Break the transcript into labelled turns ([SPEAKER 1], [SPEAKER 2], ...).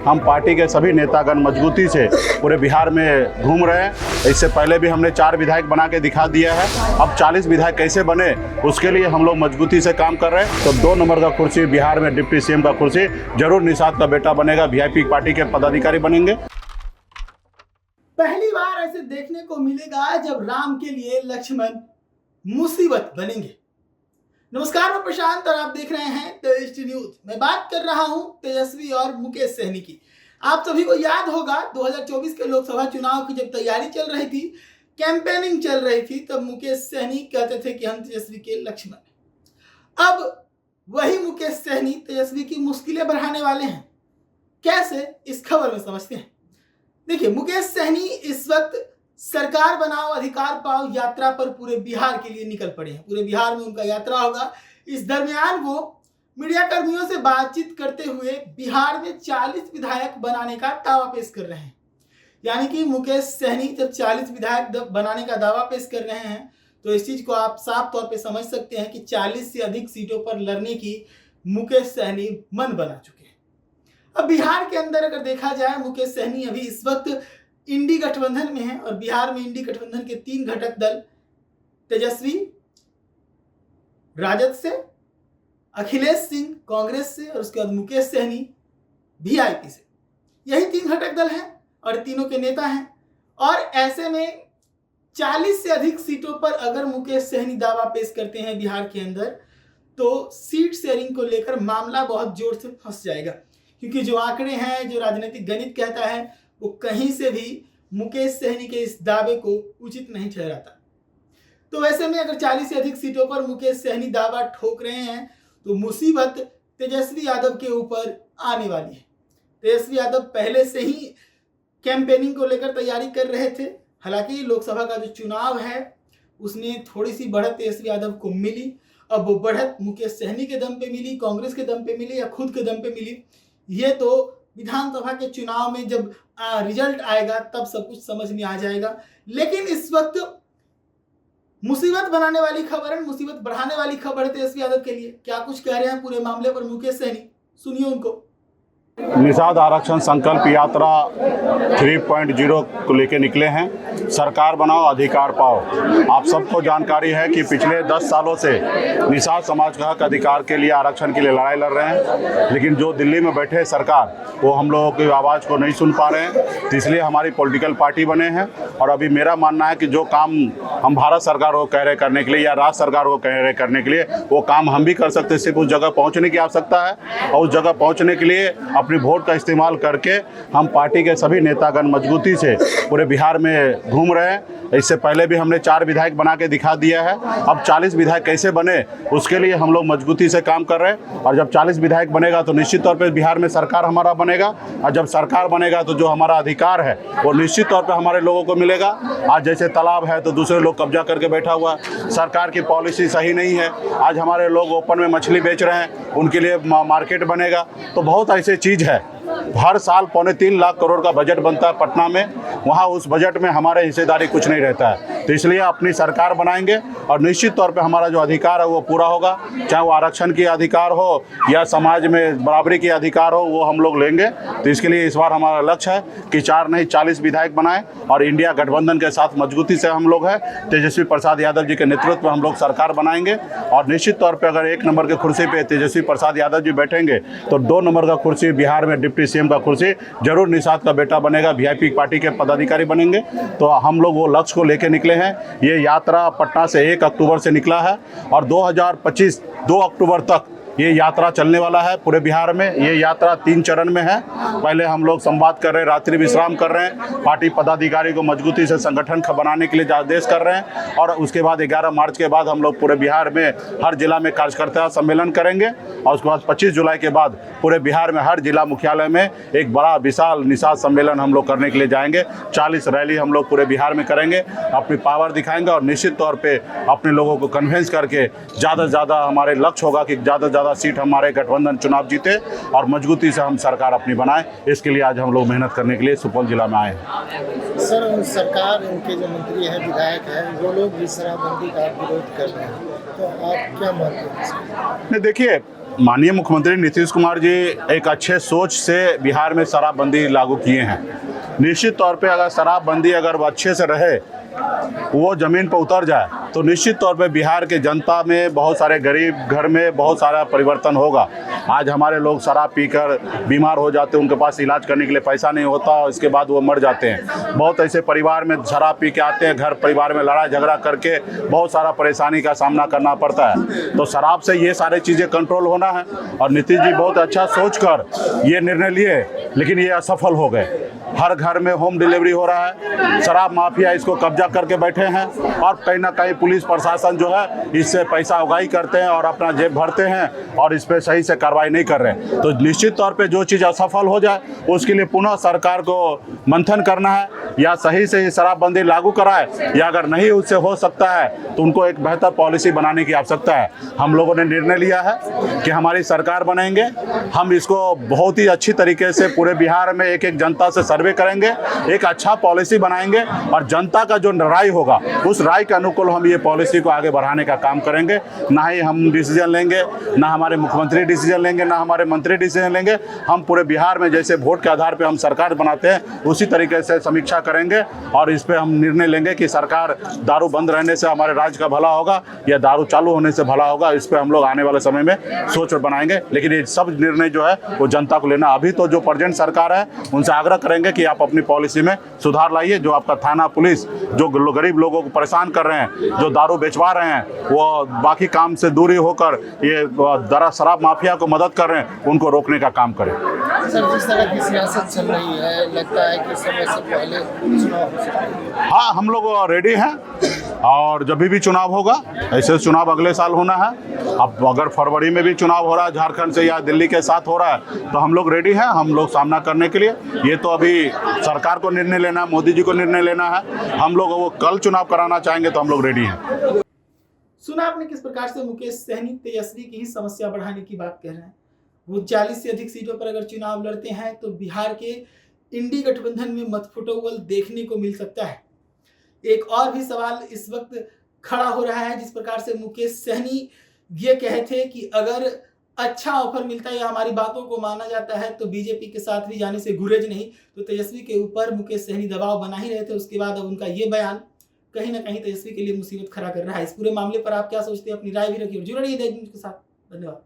[SPEAKER 1] हम पार्टी के सभी नेतागण मजबूती से पूरे बिहार में घूम रहे हैं। इससे पहले भी हमने 4 विधायक बना के दिखा दिया है। अब 40 विधायक कैसे बने उसके लिए हम लोग मजबूती से काम कर रहे हैं। तो 2 नंबर का कुर्सी बिहार में डिप्टी सीएम का कुर्सी जरूर निषाद का बेटा बनेगा, वीआईपी पार्टी के पदाधिकारी बनेंगे।
[SPEAKER 2] पहली बार ऐसे देखने को मिलेगा जब राम के लिए लक्ष्मण मुसीबत बनेंगे। नमस्कार, मैं प्रशांत और आप देख रहे हैं तेजस्वी न्यूज। मैं बात कर रहा हूं तेजस्वी और मुकेश सहनी की। आप सभी को याद होगा 2024 के लोकसभा चुनाव की जब तैयारी चल रही थी, कैंपेनिंग चल रही थी, तब मुकेश सहनी कहते थे कि हम तेजस्वी के लक्ष्मण। अब वही मुकेश सहनी तेजस्वी की मुश्किलें बढ़ाने वाले हैं। कैसे, इस खबर में समझते हैं। देखिए, मुकेश सहनी इस वक्त सरकार बनाओ अधिकार पाओ यात्रा पर पूरे बिहार के लिए निकल पड़े हैं। पूरे बिहार में उनका यात्रा होगा। इस दरमियान वो मीडिया कर्मियों से बातचीत करते हुए बिहार में 40 विधायक बनाने का दावा पेश कर रहे हैं। यानी कि मुकेश सहनी जब 40 विधायक बनाने का दावा पेश कर रहे हैं तो इस चीज को आप साफ तौर पे समझ सकते हैं कि 40 से अधिक सीटों पर लड़ने की मुकेश सहनी मन बना चुके हैं। अब बिहार के अंदर अगर देखा जाए, मुकेश सहनी अभी इस वक्त इंडी गठबंधन में है और बिहार में इंडी गठबंधन के 3 घटक दल तेजस्वी राजद से, अखिलेश सिंह कांग्रेस से और उसके बाद मुकेश सहनी वीआईपी से, यही 3 घटक दल हैं और तीनों के नेता हैं। और ऐसे में 40 से अधिक सीटों पर अगर मुकेश सहनी दावा पेश करते हैं बिहार के अंदर, तो सीट शेयरिंग को लेकर मामला बहुत जोर से फंस जाएगा। क्योंकि जो आंकड़े हैं, जो राजनीतिक गणित कहता है, वो कहीं से भी मुकेश सहनी के इस दावे को उचित नहीं ठहराता। तो वैसे में अगर 40 से अधिक सीटों पर मुकेश सहनी दावा ठोक रहे हैं तो मुसीबत तेजस्वी यादव के ऊपर आने वाली है। तेजस्वी यादव पहले से ही कैंपेनिंग को लेकर तैयारी कर रहे थे। हालांकि लोकसभा का जो चुनाव है उसमें थोड़ी सी बढ़त तेजस्वी यादव को मिली। अब वो बढ़त मुकेश सहनी के दम पे मिली, कांग्रेस के दम पे मिली या खुद के दम पे मिली, ये तो विधानसभा के चुनाव में जब रिजल्ट आएगा तब सब कुछ समझ में आ जाएगा। लेकिन इस वक्त मुसीबत बनाने वाली खबर है, मुसीबत बढ़ाने वाली खबर है तेजस्वी यादव के लिए। क्या कुछ कह रहे हैं पूरे मामले पर मुकेश सहनी, सुनिए उनको।
[SPEAKER 1] निषाद आरक्षण संकल्प यात्रा 3.0 को लेकर निकले हैं। सरकार बनाओ अधिकार पाओ। आप सबको जानकारी है कि पिछले 10 सालों से निषाद समाज का हक अधिकार के लिए, आरक्षण के लिए लड़ाई लड़ रहे हैं। लेकिन जो दिल्ली में बैठे सरकार, वो हम लोगों की आवाज़ को नहीं सुन पा रहे हैं। तो इसलिए हमारी पॉलिटिकल पार्टी बने हैं। और अभी मेरा मानना है कि जो काम हम भारत सरकार को कह रहे करने के लिए या राज्य सरकार को कह रहे करने के लिए, वो काम हम भी कर सकते हैं। सिर्फ उस जगह पहुँचने की आवश्यकता है और उस जगह पहुँचने के लिए अपनी वोट का इस्तेमाल करके हम पार्टी के सभी नेतागण मजबूती से पूरे बिहार में घूम रहे हैं। इससे पहले भी हमने 4 विधायक बना के दिखा दिया है। अब 40 विधायक कैसे बने उसके लिए हम लोग मजबूती से काम कर रहे हैं। और जब 40 विधायक बनेगा तो निश्चित तौर पे बिहार में सरकार हमारा बनेगा। और जब सरकार बनेगा तो जो हमारा अधिकार है वो निश्चित तौर पे हमारे लोगों को मिलेगा। आज जैसे तालाब है तो दूसरे लोग कब्जा करके बैठा हुआ है, सरकार की पॉलिसी सही नहीं है। आज हमारे लोग ओपन में मछली बेच रहे हैं, उनके लिए मार्केट बनेगा। तो बहुत ऐसे चीज़ है। हर साल 3.25 लाख करोड़ का बजट बनता है पटना में, वहाँ उस बजट में हमारे हिस्सेदारी कुछ नहीं रहता है। तो इसलिए अपनी सरकार बनाएंगे और निश्चित तौर पे हमारा जो अधिकार है वो पूरा होगा। चाहे वो आरक्षण की अधिकार हो या समाज में बराबरी की अधिकार हो, वो हम लोग लेंगे। तो इसके लिए इस बार हमारा लक्ष्य है कि 4 नहीं 40 विधायक बनाएं और इंडिया गठबंधन के साथ मजबूती से हम लोग हैं। तेजस्वी प्रसाद यादव जी के नेतृत्व में हम लोग सरकार बनाएंगे। और निश्चित तौर पर अगर 1 नंबर के कुर्सी पर तेजस्वी प्रसाद यादव जी बैठेंगे तो 2 नंबर का कुर्सी बिहार में डिप्टी सीएम का कुर्सी जरूर निषाद का बेटा बनेगा, वीआईपी पार्टी के पदाधिकारी बनेंगे। तो हम लोग वो लक्ष्य को लेकर निकले हैं। ये यात्रा पटना से 1 अक्टूबर से निकला है और 2025 2 अक्टूबर तक ये यात्रा चलने वाला है पूरे बिहार में। ये यात्रा 3 चरण में है। पहले हम लोग संवाद कर रहे हैं, रात्रि विश्राम कर रहे हैं, पार्टी पदाधिकारी को मजबूती से संगठन बनाने के लिए आदेश कर रहे हैं। और उसके बाद 11 मार्च के बाद हम लोग पूरे बिहार में हर जिला में कार्यकर्ता सम्मेलन करेंगे। और उसके बाद 25 जुलाई के बाद पूरे बिहार में हर जिला मुख्यालय में एक बड़ा विशाल निषाद सम्मेलन हम लोग करने के लिए जाएंगे। 40 रैली हम लोग पूरे बिहार में करेंगे, अपनी पावर दिखाएंगे और निश्चित तौर पर अपने लोगों को कन्विंस करके ज़्यादा से ज़्यादा हमारे लक्ष्य होगा कि ज़्यादा से ज़्यादा सीट हमारे गठबंधन चुनाव जीते और मजबूती से हम सरकार अपनी बनाएं। इसके लिए आज हम लोग मेहनत करने के लिए सुपौल जिला में आए हैं।
[SPEAKER 3] सर, सरकार, उनके जो मंत्री हैं, विधायक हैं, वो लोग भी शराबबंदी का विरोध कर रहे हैं, तो आप क्या मानते हैं?
[SPEAKER 1] नहीं, देखिए, माननीय मुख्यमंत्री नीतीश कुमार जी एक अच्छे सोच से बिहार में शराबबंदी लागू किए हैं। निश्चित तौर पे अगर शराबबंदी अगर अच्छे से रहे, वो ज़मीन पर उतर जाए, तो निश्चित तौर पे बिहार के जनता में बहुत सारे गरीब घर में बहुत सारा परिवर्तन होगा। आज हमारे लोग शराब पीकर बीमार हो जाते हैं, उनके पास इलाज करने के लिए पैसा नहीं होता और इसके बाद वो मर जाते हैं। बहुत ऐसे परिवार में शराब पी के आते हैं, घर परिवार में लड़ाई झगड़ा करके बहुत सारा परेशानी का सामना करना पड़ता है। तो शराब से ये सारी चीज़ें कंट्रोल होना है और नीतीश जी बहुत अच्छा सोच कर ये निर्णय लिए, लेकिन ये असफल हो गए। हर घर में होम डिलीवरी हो रहा है, शराब माफिया इसको कब्जा करके बैठे हैं और कहीं ना कहीं पुलिस प्रशासन जो है इससे पैसा उगाही करते हैं और अपना जेब भरते हैं और इस पर सही से कार्रवाई नहीं कर रहे। तो निश्चित तौर पे जो चीज़ असफल हो जाए उसके लिए पुनः सरकार को मंथन करना है, या सही से ये शराबबंदी लागू कराए, या अगर नहीं उससे हो सकता है तो उनको एक बेहतर पॉलिसी बनाने की आवश्यकता है। हम लोगों ने निर्णय लिया है कि हमारी सरकार बनेंगे, हम इसको बहुत ही अच्छी तरीके से पूरे बिहार में एक एक जनता से सर्वे करेंगे, एक अच्छा पॉलिसी बनाएंगे और जनता का जो राय होगा उस राय के अनुकूल हम ये पॉलिसी को आगे बढ़ाने का काम करेंगे। ना ही हम डिसीजन लेंगे, ना हमारे मुख्यमंत्री डिसीजन लेंगे, ना हमारे मंत्री डिसीजन लेंगे। हम पूरे बिहार में जैसे वोट के आधार पर हम सरकार बनाते हैं उसी तरीके से समीक्षा करेंगे और इस पर हम निर्णय लेंगे कि सरकार दारू बंद रहने से हमारे राज्य का भला होगा या दारू चालू होने से भला होगा। इस पर हम लोग आने वाले समय में सोच बनाएंगे, लेकिन ये सब निर्णय जो है वो जनता को लेना। अभी तो जो प्रेजेंट सरकार है उनसे आग्रह करेंगे कि आप अपनी पॉलिसी में सुधार लाइए। जो आपका थाना पुलिस जो गरीब लोगों को परेशान कर रहे हैं, जो दारू बेचवा रहे हैं, वो बाकी काम से दूरी होकर ये शराब माफिया को मदद कर रहे हैं, उनको रोकने का काम करें।
[SPEAKER 3] सर, जिस तरह की सियासत चल रही है, लगता है कि समय से पहले चुनाव हो सकता है।
[SPEAKER 1] हाँ, हम लोग रेडी हैं और जब भी चुनाव होगा, ऐसे चुनाव अगले साल होना है। अब अगर फरवरी में भी चुनाव हो रहा है झारखंड से या दिल्ली के साथ हो रहा है तो हम लोग रेडी हैं, हम लोग सामना करने के लिए। ये तो अभी सरकार को निर्णय लेना है, मोदी जी को निर्णय लेना है। हम लोग वो कल चुनाव कराना चाहेंगे तो हम लोग रेडी हैं।
[SPEAKER 2] सुना आपने किस प्रकार से मुकेश सहनी तेजस्वी की ही समस्या बढ़ाने की बात कह रहे हैं। वो 40 से अधिक सीटों पर अगर चुनाव लड़ते हैं तो बिहार के इंडी गठबंधन में मतफुटोवल देखने को मिल सकता है। एक और भी सवाल इस वक्त खड़ा हो रहा है, जिस प्रकार से मुकेश सहनी ये कहे थे कि अगर अच्छा ऑफर मिलता है या हमारी बातों को माना जाता है तो बीजेपी के साथ भी जाने से गुरेज नहीं। तो तेजस्वी के ऊपर मुकेश सहनी दबाव बना ही रहे थे, उसके बाद अब उनका ये बयान कहीं ना कहीं तेजस्वी के लिए मुसीबत खड़ा कर रहा है। इस पूरे मामले पर आप क्या सोचते हैं, अपनी राय भी रखिए और जुड़े रहिए देश न्यूज़ के साथ। धन्यवाद।